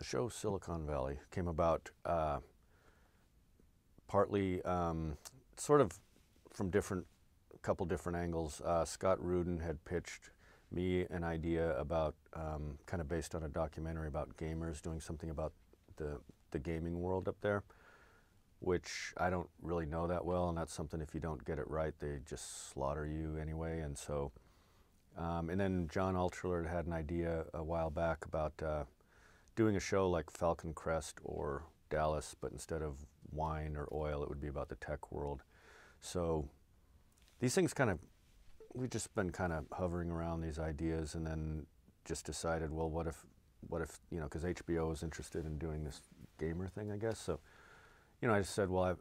The show Silicon Valley came about partly sort of from a couple different angles. Scott Rudin had pitched me an idea about, kind of based on a documentary about gamers, doing something about the gaming world up there, which I don't really know that well, and that's something if you don't get it right, they just slaughter you anyway. And so, and then John Altschuler had an idea a while back about doing a show like Falcon Crest or Dallas, but instead of wine or oil, it would be about the tech world. So these things we've just been kind of hovering around these ideas, and then just decided, well, what if, you know, because HBO was interested in doing this gamer thing, I guess. So, you know, I just said, well,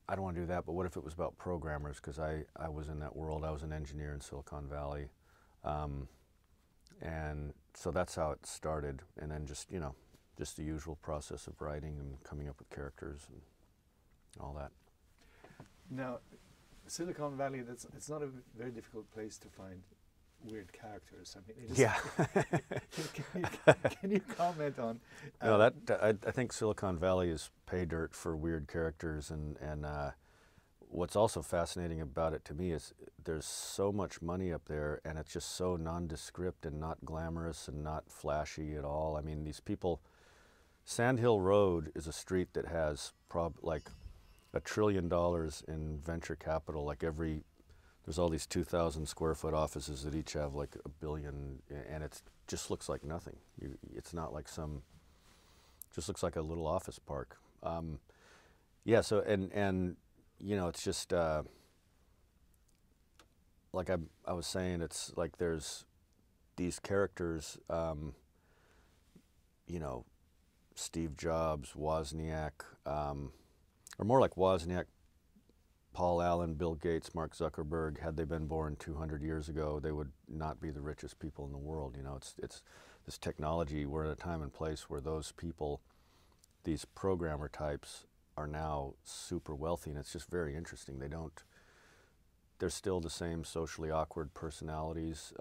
I don't want to do that, but what if it was about programmers? Because I was in that world. I was an engineer in Silicon Valley. And so that's how it started. And then just, you know, just the usual process of writing and coming up with characters and all that. Now, Silicon Valley, it's not a very difficult place to find weird characters. I mean, Yeah. can you comment on? No, I think Silicon Valley is pay dirt for weird characters, and what's also fascinating about it to me is there's so much money up there, and it's just so nondescript and not glamorous and not flashy at all. I mean, these people, Sand Hill Road is a street that has like $1 trillion in venture capital. Like there's all these 2,000 square foot offices that each have like $1 billion, and it just looks like nothing. It's not like just looks like a little office park. Yeah, so, and you know, it's just, like I was saying, it's like there's these characters, you know, Steve Jobs, Wozniak, or more like Wozniak, Paul Allen, Bill Gates, Mark Zuckerberg. Had they been born 200 years ago, they would not be the richest people in the world. You know, it's this technology. We're at a time and place where those people, these programmer types, are now super wealthy, and it's just very interesting. They're still the same socially awkward personalities.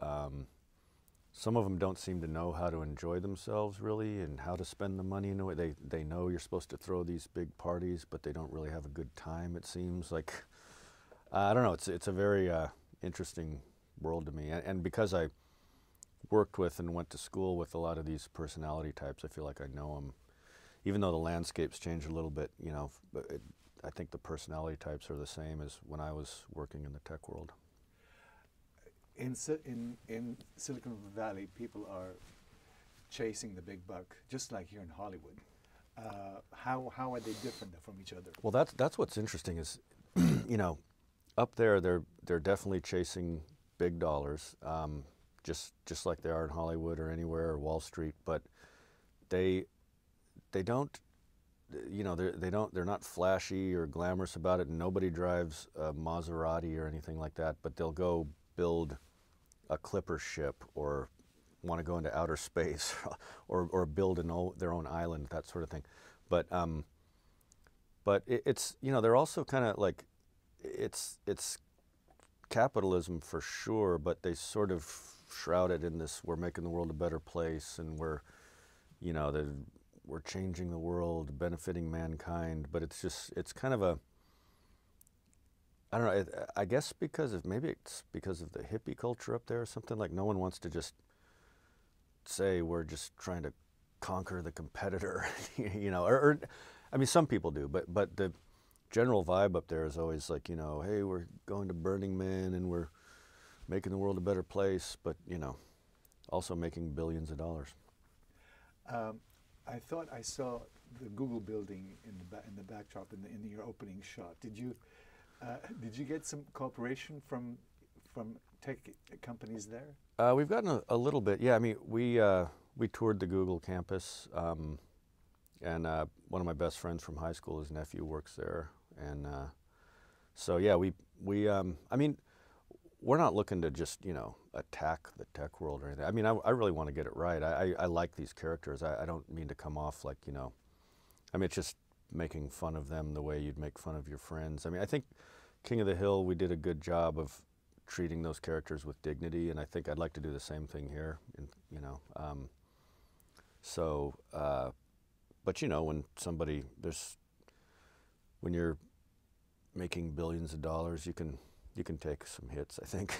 Some of them don't seem to know how to enjoy themselves really, and how to spend the money in a way. They know you're supposed to throw these big parties, but they don't really have a good time, it seems. Like, I don't know, it's a very interesting world to me. And because I worked with and went to school with a lot of these personality types, I feel like I know them. Even though the landscape's changed a little bit, you know, but I think the personality types are the same as when I was working in the tech world. In Silicon Valley, people are chasing the big buck, just like here in Hollywood. How are they different from each other? Well, that's what's interesting is, you know, up there they're definitely chasing big dollars, just like they are in Hollywood or anywhere, or Wall Street. But they don't, you know, they're not flashy or glamorous about it. And nobody drives a Maserati or anything like that. But they'll go build a clipper ship, or want to go into outer space, or build their own island, that sort of thing. But it's, you know, they're also kind of like, it's capitalism for sure, but they sort of shroud it in this, we're making the world a better place, and we're, you know, we're changing the world, benefiting mankind. But it's just, it's kind of a, I don't know, I guess maybe it's because of the hippie culture up there or something. Like, no one wants to just say we're just trying to conquer the competitor, you know, or I mean, some people do, but the general vibe up there is always like, you know, hey, we're going to Burning Man and we're making the world a better place, but, you know, also making billions of dollars. I thought I saw the Google building in the backdrop in your opening shot. Did you get some cooperation from tech companies there? We've gotten a little bit, yeah. I mean, we toured the Google campus, and one of my best friends from high school, his nephew works there, and so yeah, I mean, we're not looking to just, you know, attack the tech world or anything. I mean, I really want to get it right. I like these characters. I don't mean to come off like, you know, I mean, it's just making fun of them the way you'd make fun of your friends. I mean, I think King of the Hill, we did a good job of treating those characters with dignity, and I think I'd like to do the same thing here, you know. So, But you know, when when you're making billions of dollars, you can take some hits, I think.